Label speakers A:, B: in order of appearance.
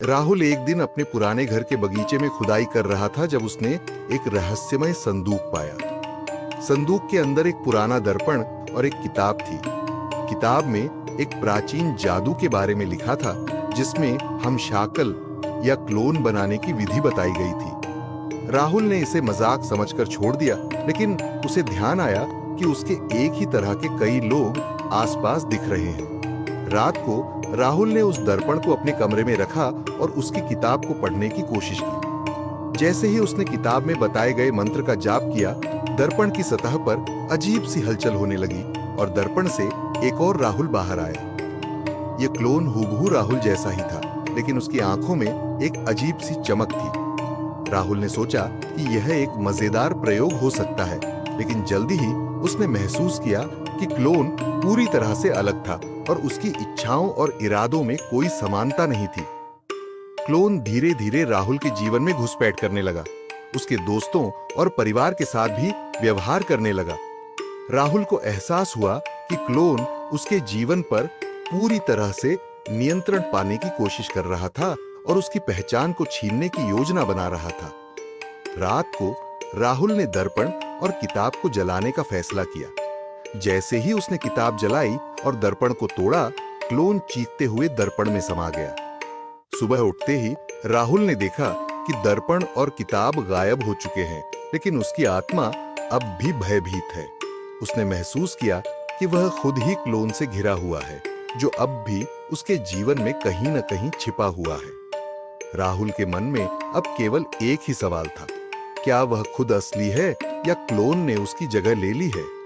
A: राहुल एक दिन अपने पुराने घर के बगीचे में खुदाई कर रहा था जब उसने एक रहस्यमय संदूक पाया। संदूक के अंदर एक पुराना दर्पण और एक किताब थी। किताब में एक प्राचीन जादू के बारे में लिखा था, जिसमें हम शाकल या क्लोन बनाने की विधि बताई गई थी। राहुल ने इसे मजाक समझकर छोड़ दिया, लेकिन उसे ध्यान आया कि उसके एक ही तरह के कई लोग आसपास दिख रहे हैं। रात को राहुल ने उस दर्पण को अपने कमरे में रखा और उसकी किताब को पढ़ने की कोशिश की। जैसे ही उसने किताब में बताए गए मंत्र का जाप किया, दर्पण की सतह पर अजीब सी हलचल होने लगी और दर्पण से एक और राहुल बाहर आया। ये क्लोन हूबहू राहुल जैसा ही था, लेकिन उसकी आंखों में एक अजीब सी चमक थी। राहुल ने सोचा कि यह एक मजेदार प्रयोग हो सकता है, लेकिन जल्दी ही उसने महसूस किया कि क्लोन पूरी तरह से अलग था और उसकी इच्छाओं और इरादों में कोई समानता नहीं थी। क्लोन धीरे धीरे राहुल के जीवन में घुसपैठ करने लगा, उसके दोस्तों और परिवार के साथ भी व्यवहार करने लगा। राहुल को एहसास हुआ कि क्लोन उसके जीवन पर पूरी तरह से नियंत्रण पाने की कोशिश कर रहा था और उसकी पहचान को छीनने की योजना बना रहा था। रात को राहुल ने दर्पण और किताब को जलाने का फैसला किया। जैसे ही उसने किताब जलाई और दर्पण को तोड़ा, क्लोन चीखते हुए दर्पण में समा गया। सुबह उठते ही राहुल ने देखा कि दर्पण और किताब गायब हो चुके हैं, लेकिन उसकी आत्मा अब भी भयभीत है। उसने महसूस किया कि वह खुद ही क्लोन से घिरा हुआ है, जो अब भी उसके जीवन में कहीं न कहीं छिपा हुआ है। राहुल के मन में अब केवल एक ही सवाल था, क्या वह खुद असली है या क्लोन ने उसकी जगह ले ली है?